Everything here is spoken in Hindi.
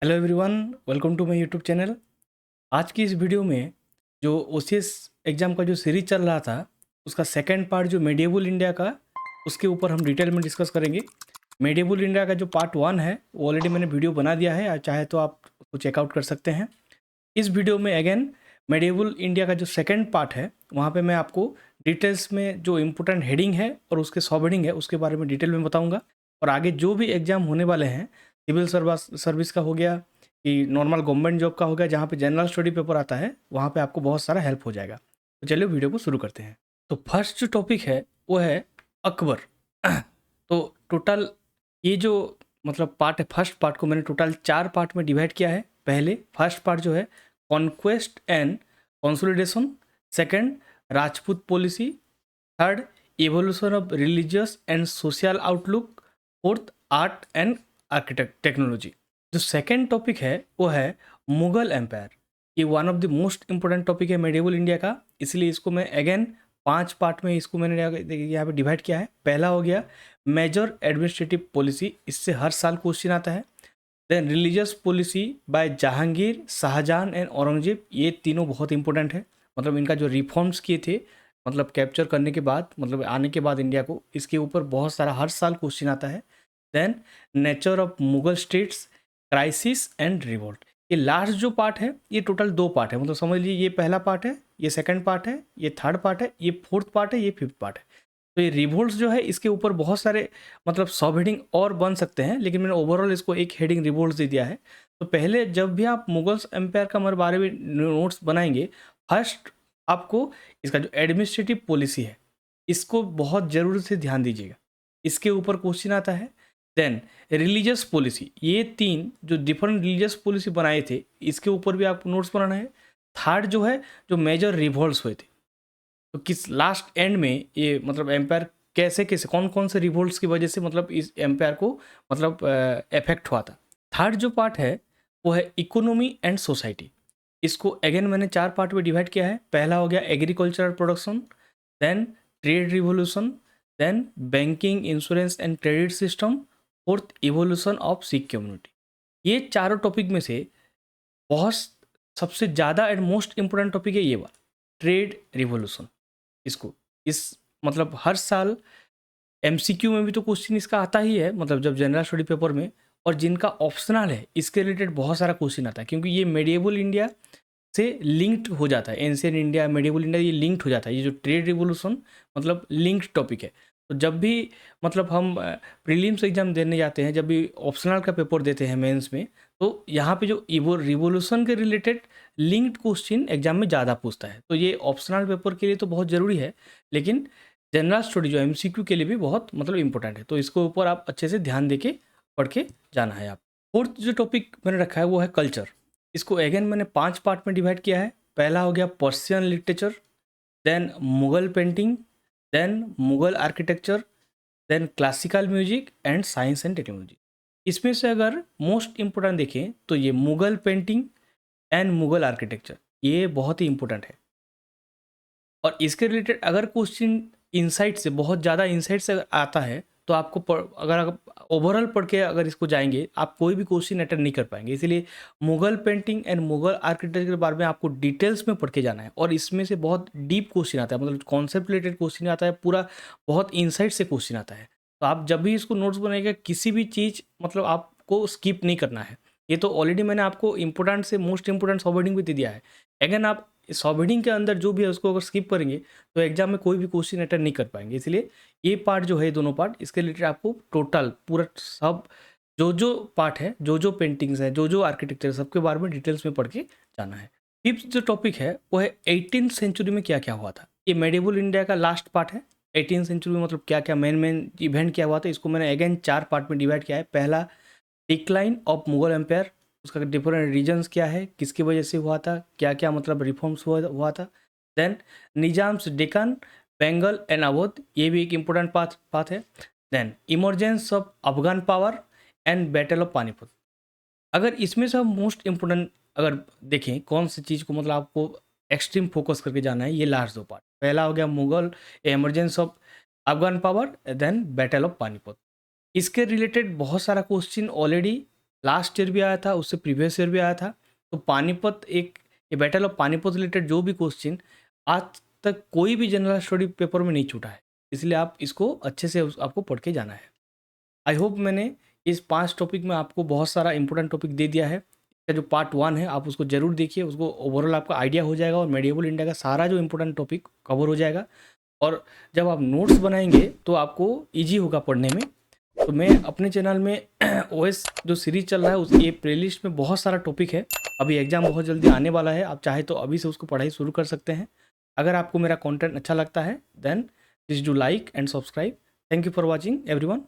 Hello everyone, welcome to my YouTube channel. आज की इस वीडियो में जो ओसीएस एग्ज़ाम का जो सीरीज चल रहा था उसका सेकंड पार्ट जो मेडिएवल इंडिया का, उसके ऊपर हम डिटेल में डिस्कस करेंगे। मेडिएवल इंडिया का जो पार्ट 1 है वो ऑलरेडी मैंने वीडियो बना दिया है, चाहे तो आप उसको चेकआउट कर सकते हैं। इस वीडियो में अगेन मेडिएवल इंडिया का जो सेकंड पार्ट है वहाँ पे मैं आपको डिटेल्स में जो इम्पोर्टेंट हेडिंग है और उसके सब हेडिंग है उसके बारे में डिटेल में बताऊंगा। और आगे जो भी एग्ज़ाम होने वाले हैं, सिविल सर्विस का हो गया कि नॉर्मल गवर्नमेंट जॉब का हो गया, जहाँ पे जनरल स्टडी पेपर आता है वहाँ पे आपको बहुत सारा हेल्प हो जाएगा। तो चलिए वीडियो को शुरू करते हैं। तो फर्स्ट जो टॉपिक है वो है अकबर। तो टोटल ये जो मतलब पार्ट है, फर्स्ट पार्ट को मैंने टोटल 4 पार्ट में डिवाइड किया है। पहले फर्स्ट पार्ट जो है conquest and consolidation, second Rajput policy, third evolution of religious and social outlook, fourth art and architect technology. जो सेकंड टॉपिक है वो है मुगल एम्पायर। ये one of the most important topic है मेडिएवल इंडिया का, इसलिए इसको मैं अगेन 5 पार्ट में इसको मैंने यहाँ पे डिवाइड किया है। पहला हो गया मेजर एडमिनिस्ट्रेटिव पॉलिसी, इससे हर साल क्वेश्चन आता है। Then religious policy by Jahangir, Shah Jahan and Aurangzeb, ये तीनों बहुत इंपॉर्टेंट है। मतलब इनका जो रिफॉर्म्स किए थे, मतलब कैप्चर करने के बाद, मतलब आने के बाद इंडिया को, इसके ऊपर बहुत सारा हर साल क्वेश्चन आता है। Then nature of Mughal states, crisis and revolt. ये लास्ट जो पार्ट है ये टोटल 2 पार्ट है, मतलब समझ लीजिए ये पहला पार्ट है, ये सेकंड पार्ट है, ये थर्ड पार्ट है, ये फोर्थ पार्ट है, ये फिफ्थ पार्ट है। तो ये रिवोल्ट्स जो है इसके ऊपर बहुत सारे मतलब सब हेडिंग और बन सकते हैं, लेकिन मैंने ओवरऑल इसको एक हेडिंग रिवोल्ट्स दे दिया है। तो पहले जब भी आप मुगल्स एम्पायर का हमारे बारे में नोट्स बनाएंगे, फर्स्ट आपको इसका जो एडमिनिस्ट्रेटिव पॉलिसी है इसको बहुत ज़रूर से ध्यान दीजिएगा, इसके ऊपर क्वेश्चन आता है। देन रिलीजियस पॉलिसी, ये 3 जो डिफरेंट रिलीजियस पॉलिसी बनाए थे इसके ऊपर भी आपको नोट्स बनाना है। थर्ड जो है जो मेजर रिवोल्ट्स हुए थे, तो किस लास्ट एंड में ये मतलब एम्पायर कैसे कैसे कौन कौन से रिवोल्ट्स की वजह से मतलब इस एम्पायर को मतलब इफेक्ट हुआ था। थर्ड जो पार्ट है वो है इकोनॉमी एंड सोसाइटी। इसको अगेन मैंने 4 पार्ट में डिवाइड किया है। पहला हो गया agricultural production, then trade revolution, then banking, insurance and credit system, fourth evolution of Sikh community. ये चारों टॉपिक में से बहुत सबसे ज़्यादा एंड मोस्ट इंपॉर्टेंट टॉपिक है ये वाला ट्रेड रिवोल्यूशन। इसको इस मतलब हर साल एमसीक्यू में भी तो क्वेश्चन इसका आता ही है, मतलब जब जनरल स्टडी पेपर में, और जिनका ऑप्शनल है इसके रिलेटेड बहुत सारा क्वेश्चन आता है, क्योंकि ये मेडिएवल इंडिया से लिंक्ड हो जाता है। एंशियंट इंडिया, मेडिएवल इंडिया, ये लिंक्ड हो जाता है। ये जो ट्रेड रिवोल्यूशन मतलब लिंक्ड टॉपिक है। तो जब भी मतलब हम प्रीलिम्स एग्जाम देने जाते हैं, जब भी ऑप्शनल का पेपर देते हैं मेंस में, तो यहाँ पे जो इवो रिवोल्यूशन के रिलेटेड लिंक्ड क्वेश्चन एग्जाम में ज़्यादा पूछता है। तो ये ऑप्शनल पेपर के लिए तो बहुत ज़रूरी है, लेकिन जनरल स्टडी जो एमसीक्यू के लिए भी बहुत मतलब इंपॉर्टेंट है। तो इसके ऊपर आप अच्छे से ध्यान देके पढ़ के जाना है आप। फोर्थ जो टॉपिक मैंने रखा है वो है कल्चर। इसको अगेन मैंने 5 पार्ट में डिवाइड किया है। पहला हो गया Persian literature, then Mughal painting, then Mughal architecture, then classical music and science and technology. इसमें से अगर मोस्ट इंपॉर्टेंट देखें तो ये Mughal painting and Mughal architecture, ये बहुत ही इंपॉर्टेंट है। और इसके रिलेटेड अगर क्वेश्चन इनसाइट से, बहुत ज़्यादा इनसाइट से अगर आता है, तो आपको अगर आप ओवरऑल पढ़ के अगर इसको जाएंगे, आप कोई भी क्वेश्चन अटेंड नहीं कर पाएंगे। इसीलिए Mughal painting and Mughal architecture के बारे में आपको डिटेल्स में पढ़ के जाना है। और इसमें से बहुत डीप क्वेश्चन आता है, मतलब कॉन्सेप्ट रिलेटेड क्वेश्चन आता है, पूरा बहुत इनसाइट से क्वेश्चन आता है। तो आप जब भी इसको नोट्स बनाएंगे, किसी भी चीज़ मतलब आपको स्किप नहीं करना है। ये तो ऑलरेडी मैंने आपको इंपॉर्टेंट से मोस्ट इंपॉर्टेंट सब हेडिंग भी दे दिया है। अगेन आप सब हेडिंग के अंदर जो भी है उसको अगर स्किप करेंगे तो एग्जाम में कोई भी क्वेश्चन अटेंड नहीं कर पाएंगे। इसलिए ये पार्ट जो है, दोनों पार्ट, इसके रिलेटेड आपको टोटल पूरा सब जो पार्ट है, जो पेंटिंग्स है, जो आर्किटेक्चर, सबके बारे में डिटेल्स में पढ़ के जाना है। फिफ्थ जो टॉपिक है वो है 18th सेंचुरी में क्या क्या हुआ था। ये मेडिएवल इंडिया का लास्ट पार्ट है। 18th सेंचुरी में मतलब क्या क्या मेन इवेंट क्या हुआ था, इसको मैंने अगेन 4 पार्ट में डिवाइड किया है। पहला डिक्लाइन ऑफ मुगल एम्पायर, उसका डिफरेंट रीजन्स क्या है, किसकी वजह से हुआ था, क्या क्या मतलब रिफॉर्म्स हुआ था। देन निजाम्स डेक्कन, बंगाल एंड अवध, ये भी एक इम्पोर्टेंट पाथ है। Then emergence of Afghan power and battle of Panipat. अगर इसमें से मोस्ट इम्पोर्टेंट अगर देखें कौन सी चीज़ को मतलब आपको एक्सट्रीम फोकस करके जाना है, ये लास्ट 2 पार्ट। पहला हो गया Mughal emergence of Afghan power, then battle of Panipat. इसके रिलेटेड बहुत सारा क्वेश्चन ऑलरेडी लास्ट ईयर भी आया था, उससे प्रीवियस ईयर भी आया था। तो पानीपत ये बैटल ऑफ पानीपत रिलेटेड जो भी क्वेश्चन आज तक कोई भी जनरल स्टडी पेपर में नहीं छूटा है, इसलिए आप इसको अच्छे से आपको पढ़ के जाना है। आई होप मैंने इस 5 टॉपिक में आपको बहुत सारा इंपॉर्टेंट टॉपिक दे दिया है। इसका जो पार्ट 1 है आप उसको ज़रूर देखिए, उसको ओवरऑल आपका आइडिया हो जाएगा और मेडिएवल इंडिया का सारा जो इंपॉर्टेंट टॉपिक कवर हो जाएगा। और जब आप नोट्स बनाएंगे तो आपको ईजी होगा पढ़ने में। तो मैं अपने चैनल में ओएस जो सीरीज चल रहा है उस ये प्लेलिस्ट में बहुत सारा टॉपिक है। अभी एग्ज़ाम बहुत जल्दी आने वाला है, आप चाहे तो अभी से उसको पढ़ाई शुरू कर सकते हैं। अगर आपको मेरा कंटेंट अच्छा लगता है then please do like and subscribe. Thank you for watching everyone.